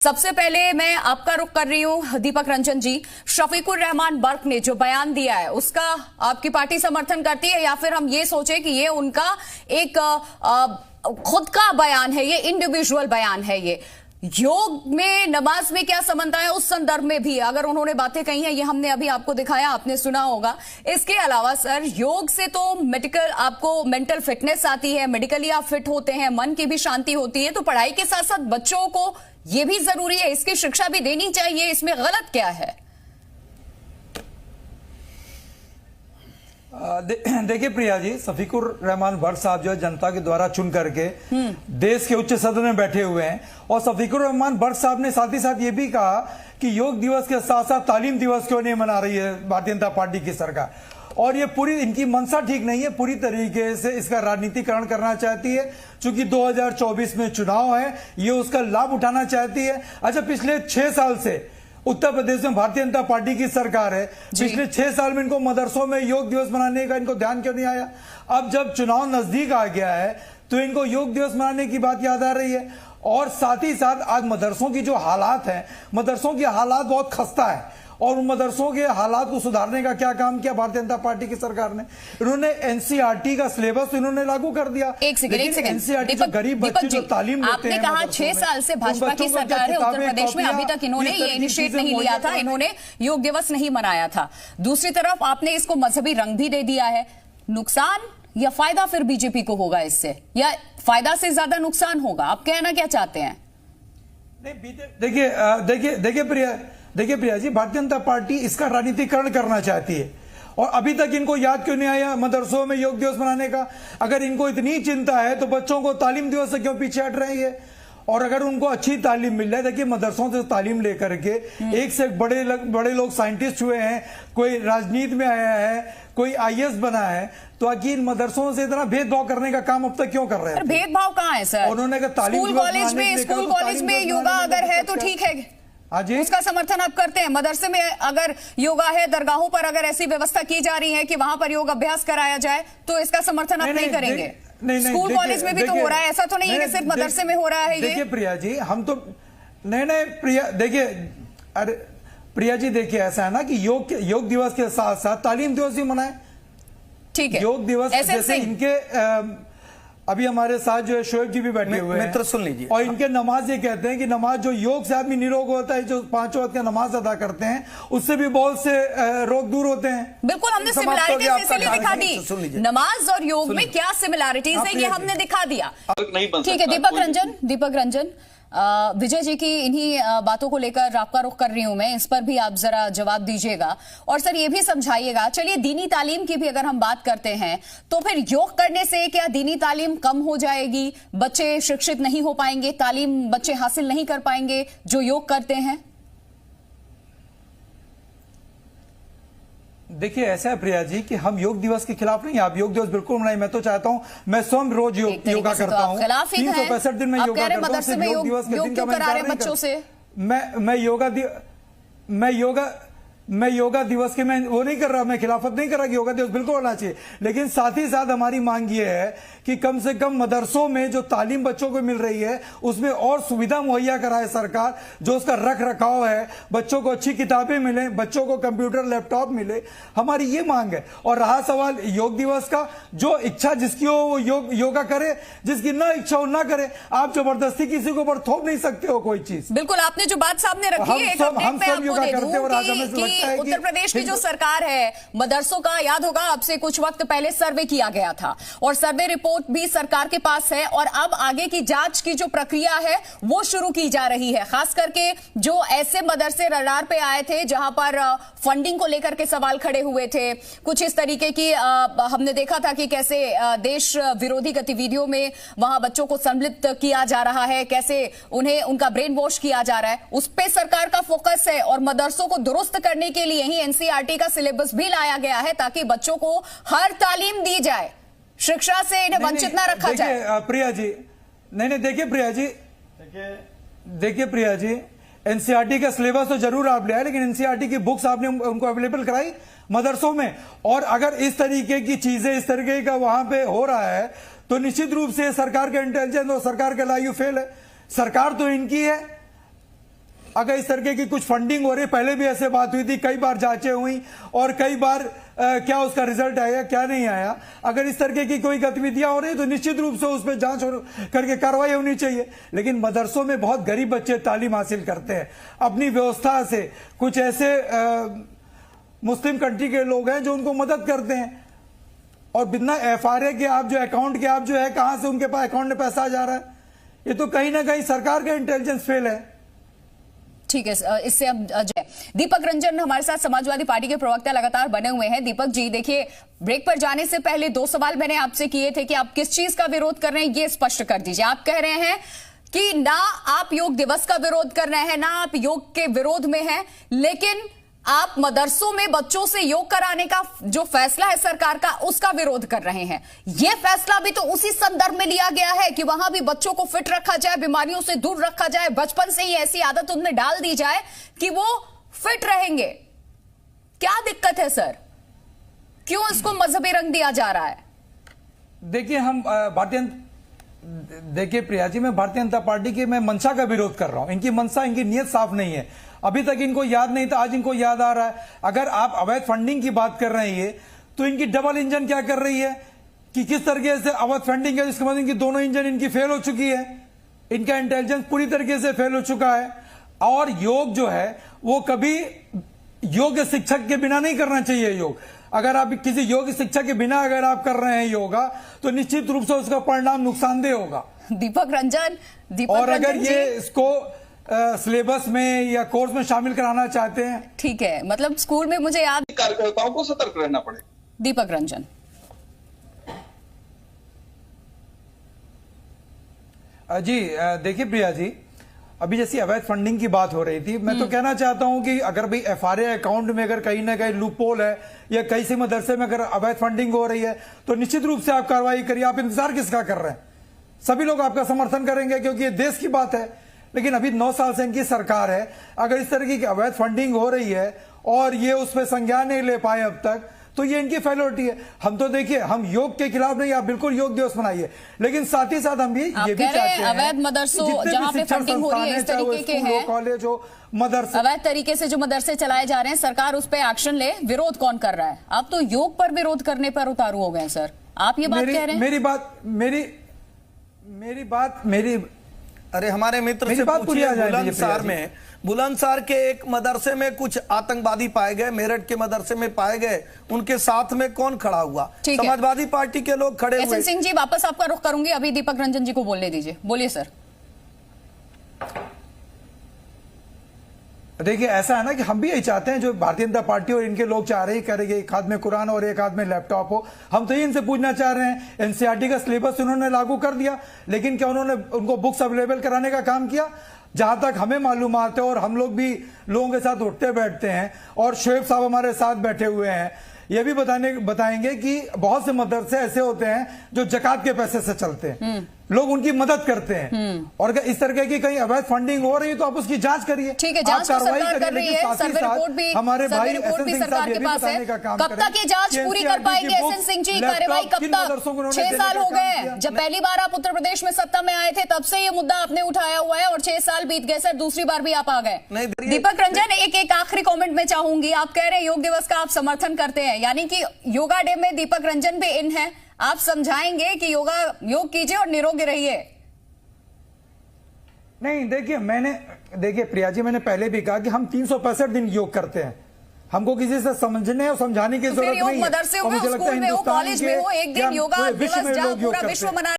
सबसे पहले मैं आपका रुख कर रही हूं दीपक रंजन जी। शफीकुर रहमान बर्क ने जो बयान दिया है उसका आपकी पार्टी समर्थन करती है या फिर हम ये सोचे कि ये उनका एक खुद का बयान है, ये इंडिविजुअल बयान है? ये योग में नमाज में क्या समानता है उस संदर्भ में भी अगर उन्होंने बातें कही हैं, ये हमने अभी आपको दिखाया, आपने सुना होगा। इसके अलावा सर, योग से तो मेडिकल आपको मेंटल फिटनेस आती है, मेडिकली आप फिट होते हैं, मन की भी शांति होती है, तो पढ़ाई के साथ साथ बच्चों को ये भी जरूरी है, इसकी शिक्षा भी देनी चाहिए, इसमें गलत क्या है? देखिए प्रिया जी, शफीकुर रहमान बर्क साहब जो है जनता के द्वारा चुन करके देश के उच्च सदन में बैठे हुए हैं। और शफीकुर रहमान बर्क साहब ने साथ ही साथ ये भी कहा कि योग दिवस के साथ साथ तालीम दिवस क्यों नहीं मना रही है भारतीय जनता पार्टी की सरकार। और ये पूरी इनकी मंशा ठीक नहीं है, पूरी तरीके से इसका राजनीतिकरण करना चाहती है। चूंकि 2024 में चुनाव है, ये उसका लाभ उठाना चाहती है। अच्छा, पिछले 6 साल से उत्तर प्रदेश में भारतीय जनता पार्टी की सरकार है, पिछले 6 साल में इनको मदरसों में योग दिवस मनाने का इनको ध्यान क्यों नहीं आया? अब जब चुनाव नजदीक आ गया है तो इनको योग दिवस मनाने की बात याद आ रही है। और साथ ही साथ आज मदरसों की जो हालात है, मदरसों की हालात बहुत खस्ता है। और उन मदरसों के हालात को सुधारने का क्या काम किया भारतीय जनता पार्टी की सरकार ने? इन्होंने एनसीईआरटी का सिलेबस इन्होंने लागू कर दिया। एक सेकंड एनसीईआरटी जो गरीब बच्चे जो तालीम लेते हैं, आपने कहा 6 साल से भाजपा की सरकार है उत्तर प्रदेश में, अभी तक इन्होंने ये इनिशिएट नहीं लिया था, इन्होंने योग दिवस नहीं मनाया था। दूसरी तरफ आपने इसको मजहबी रंग भी दे दिया है। नुकसान या फायदा फिर बीजेपी को होगा इससे, या फायदा से ज्यादा नुकसान होगा? आप कहना क्या चाहते हैं? देखिए प्रिया जी, भारतीय जनता पार्टी इसका राजनीतिकरण करना चाहती है। और अभी तक इनको याद क्यों नहीं आया मदरसों में योग दिवस मनाने का? अगर इनको इतनी चिंता है तो बच्चों को तालीम दिवस से क्यों पीछे हट रही है? और अगर उनको अच्छी तालीम मिल रहा है, देखिए मदरसों से तालीम लेकर के एक से एक बड़े लोग साइंटिस्ट हुए हैं, कोई राजनीति में आया है, कोई आईएएस बना है, तो आखिर मदरसों से इतना भेदभाव करने का काम अब तक क्यों कर रहे हैं? भेदभाव कहाँ है सर? उन्होंने कहा तालीम स्कूल कॉलेज में योगा अगर है तो ठीक है, उसका समर्थन आप करते हैं। मदरसे में अगर योगा है, दरगाहों पर अगर ऐसी व्यवस्था की जा रही है कि वहां पर योग अभ्यास कराया जाए, तो इसका समर्थन आप नहीं करेंगे? स्कूल कॉलेज में भी तो हो रहा है, ऐसा तो नहीं है कि सिर्फ मदरसे में हो रहा है। देखिए प्रिया जी, हम तो नहीं प्रिया, देखिए अरे प्रिया जी, देखिए ऐसा है ना कि योग दिवस के साथ साथ तालीम दिवस भी मनाए। ठीक है, योग दिवस जैसे इनके अभी हमारे साथ जो है शोएब जी भी बैठे हुए हैं, मित्र सुन लीजिए। और इनके नमाज ये कहते हैं कि नमाज जो योग से आदमी निरोग होता है, जो 5 वक्त का नमाज अदा करते हैं, उससे भी बहुत से रोग दूर होते हैं। बिल्कुल, हमने सिमिलैरिटीज इसलिए दिखा दी। नमाज और योग में क्या सिमिलैरिटीज है ये हमने दिखा दिया। ठीक है दीपक रंजन, विजय जी की इन्हीं बातों को लेकर आपका रुख कर रही हूं मैं, इस पर भी आप जरा जवाब दीजिएगा। और सर ये भी समझाइएगा, चलिए दीनी तालीम की भी अगर हम बात करते हैं तो फिर योग करने से क्या दीनी तालीम कम हो जाएगी? बच्चे शिक्षित नहीं हो पाएंगे, तालीम बच्चे हासिल नहीं कर पाएंगे जो योग करते हैं? देखिए ऐसा है प्रिया जी कि हम योग दिवस के खिलाफ नहीं, आप योग दिवस बिल्कुल मनाइए। मैं तो चाहता हूँ, मैं स्वयं रोज योगा करता हूँ, 365 दिन में योगा करता हूँ। सिर्फ योग दिवस के दिन का मैं योगा दिवस के मैं वो नहीं कर रहा, मैं खिलाफत नहीं कर रहा कि योगा दिवस बिल्कुल होना चाहिए। लेकिन साथ ही साथ हमारी मांग ये है कि कम से कम मदरसों में जो तालीम बच्चों को मिल रही है उसमें और सुविधा मुहैया कराए सरकार, जो उसका रख रखाव है, बच्चों को अच्छी किताबें मिले, बच्चों को कंप्यूटर लैपटॉप मिले, हमारी ये मांग है। और रहा सवाल योग दिवस का, जो इच्छा जिसकी हो वो योगा करे, जिसकी ना इच्छा हो ना करे। आप जबरदस्ती किसी को ऊपर थोप नहीं सकते हो कोई चीज। बिल्कुल, आपने जो बात सामने रखी है, हम सब योगा करते हैं और आज हमें उत्तर प्रदेश की जो सरकार है, मदरसों का याद होगा अब से कुछ वक्त पहले सर्वे किया गया था और सर्वे रिपोर्ट भी सरकार के पास है और अब आगे की जांच की जो प्रक्रिया है वो शुरू की जा रही है। खास करके जो ऐसे मदरसे रडार पे आए थे जहां पर फंडिंग को लेकर के सवाल खड़े हुए थे, कुछ इस तरीके की हमने देखा था कि कैसे देश विरोधी गतिविधियों में वहां बच्चों को सम्मिलित किया जा रहा है, कैसे उन्हें उनका ब्रेन वॉश किया जा रहा है, उस पे सरकार का फोकस है। और मदरसों को दुरुस्त करने के लिए ही एनसीईआरटी का सिलेबस भी लाया गया है ताकि बच्चों को हर तालीम दी जाए, शिक्षा से इन्हें वंचित ना रखा जाए। प्रिया जी, नहीं देखिए प्रिया जी, एनसीईआरटी का सिलेबस तो जरूर आप ले आए, लेकिन एनसीईआरटी की बुक्स आपने उनको अवेलेबल कराई मदरसों में? और अगर इस तरीके की चीजें इस तरीके का वहां पे हो रहा है तो निश्चित रूप से सरकार का इंटेलिजेंस और सरकार का लायू फेल है। सरकार तो इनकी है, अगर इस तरीके की कुछ फंडिंग हो रही है, पहले भी ऐसे बात हुई थी, कई बार जांचें हुई और कई बार क्या उसका रिजल्ट आया क्या नहीं आया, अगर इस तरीके की कोई गतिविधियां हो रही तो निश्चित रूप से उस पर जांच करके कार्रवाई होनी चाहिए। लेकिन मदरसों में बहुत गरीब बच्चे तालीम हासिल करते हैं अपनी व्यवस्था से, कुछ ऐसे मुस्लिम कंट्री के लोग हैं जो उनको मदद करते हैं और बिना FRA के आप जो अकाउंट के आप जो है कहां से उनके पास अकाउंट में पैसा जा रहा है, ये तो कहीं ना कहीं सरकार का इंटेलिजेंस फेल है। ठीक है, इससे अब दीपक रंजन हमारे साथ समाजवादी पार्टी के प्रवक्ता लगातार बने हुए हैं। दीपक जी देखिए, ब्रेक पर जाने से पहले 2 सवाल मैंने आपसे किए थे कि आप किस चीज का विरोध कर रहे हैं, ये स्पष्ट कर दीजिए। आप कह रहे हैं कि ना आप योग दिवस का विरोध कर रहे हैं, ना आप योग के विरोध में हैं, लेकिन आप मदरसों में बच्चों से योग कराने का जो फैसला है सरकार का, उसका विरोध कर रहे हैं। यह फैसला भी तो उसी संदर्भ में लिया गया है कि वहां भी बच्चों को फिट रखा जाए, बीमारियों से दूर रखा जाए, बचपन से ही ऐसी आदत उनमें डाल दी जाए कि वो फिट रहेंगे। क्या दिक्कत है सर, क्यों इसको मजहबी रंग दिया जा रहा है? देखिए हम देखिए प्रिया जी, मैं भारतीय जनता पार्टी की मैं मंशा का विरोध कर रहा हूं। इनकी मंशा, इनकी नीयत साफ नहीं है। अभी तक इनको याद नहीं था, आज इनको याद आ रहा है। अगर आप अवैध फंडिंग की बात कर रहे हैं तो इनकी डबल इंजन क्या कर रही है कि किस तरीके से अवैध फंडिंग है, जिसके बाद इनकी दोनों इंजन इनकी फेल हो चुकी है, इनका इंटेलिजेंस पूरी तरीके से फेल हो चुका है। और योग जो है वो कभी योग्य शिक्षक के बिना नहीं करना चाहिए। योग अगर आप किसी योग्य शिक्षक के बिना अगर आप कर रहे हैं योगा तो निश्चित रूप से उसका परिणाम नुकसानदेह होगा। दीपक रंजन और अगर ये इसको सिलेबस में या कोर्स में शामिल कराना चाहते हैं, ठीक है, मतलब स्कूल में मुझे याद, कार्यकर्ताओं को सतर्क रहना पड़ेगा। दीपक रंजन जी देखिए प्रिया जी, अभी जैसी अवैध फंडिंग की बात हो रही थी, मैं तो कहना चाहता हूं कि अगर भाई FRA अकाउंट में अगर कहीं ना कहीं लूपहोल है या कहीं से मदरसे में अगर अवैध फंडिंग हो रही है तो निश्चित रूप से आप कार्रवाई करिए। आप इंतजार किसका कर रहे हैं? सभी लोग आपका समर्थन करेंगे क्योंकि ये देश की बात है। लेकिन अभी 9 साल से इनकी सरकार है, अगर इस तरह की अवैध फंडिंग हो रही है और ये उस पर संज्ञान नहीं ले पाए अब तक, तो ये इनकी फेलोरिटी है। हम तो देखिए, हम योग के खिलाफ नहीं, आप बिल्कुल योग दिवस मनाइए, लेकिन साथ ही साथ हम ये भी चाहते हैं अवैध मदरसों जहां पे फंडिंग हो रही है इस तरीके के हैं, कॉलेज हो, मदरसे, अवैध तरीके से जो मदरसे चलाए जा रहे हैं, सरकार उस पर एक्शन ले। विरोध कौन कर रहा है? आप तो योग पर विरोध करने पर उतारू हो गए सर, आप ये बात कह रहे हैं। मेरी अरे हमारे मित्र से पूछिए, बुलंदशहर में, बुलंदशहर के एक मदरसे में कुछ आतंकवादी पाए गए, मेरठ के मदरसे में पाए गए, उनके साथ में कौन खड़ा हुआ? समाजवादी पार्टी के लोग खड़े हुए। एसएन सिंह जी, वापस आपका रुख करूंगी, अभी दीपक रंजन जी को बोलने दीजिए। बोलिए सर। देखिए ऐसा है ना कि हम भी यही चाहते हैं, जो भारतीय जनता पार्टी और इनके लोग चाह रहे हैं करेंगे, एक हाथ में कुरान और एक हाथ में लैपटॉप हो। हम तो ये इनसे पूछना चाह रहे हैं, एनसीईआरटी का सिलेबस उन्होंने लागू कर दिया, लेकिन क्या उन्होंने उनको बुक्स अवेलेबल कराने का काम किया? जहां तक हमें मालूमात है और हम लोग भी लोगों के साथ उठते बैठते हैं और शोएब साहब हमारे साथ बैठे हुए हैं, ये भी बताएंगे कि बहुत से मदरसे ऐसे होते हैं जो जकात के पैसे से चलते हैं, लोग उनकी मदद करते हैं। और अगर इस तरह की कहीं अवैध फंडिंग हो रही है तो आप उसकी जांच करिए। ठीक है, जांच तो सरकार कर रही है, सर्वे रिपोर्ट भी हमारे भाई रिपोर्ट भी सरकार के पास है। कब तक ये जांच पूरी कर NCERT पाएंगे एसएन सिंह जी? कार्रवाई कब तक? 6 साल हो गए, जब पहली बार आप उत्तर प्रदेश में सत्ता में आए थे तब से ये मुद्दा आपने उठाया हुआ है और 6 साल बीत गए सर, दूसरी बार भी आप आ गए। दीपक रंजन, एक आखिरी कॉमेंट में चाहूंगी, आप कह रहे हैं योग दिवस का आप समर्थन करते हैं, यानी कि योगा डे में दीपक रंजन भी इन है, आप समझाएंगे कि योग कीजिए और निरोगी रहिए। नहीं देखिए प्रिया जी, मैंने पहले भी कहा कि हम 365 दिन योग करते हैं, हमको किसी से समझने और समझाने की जरूरत नहीं है। मदरसे हो, स्कूल में हो, कॉलेज में हो, एक दिन योगा दिवस जहां पूरा विश्व मना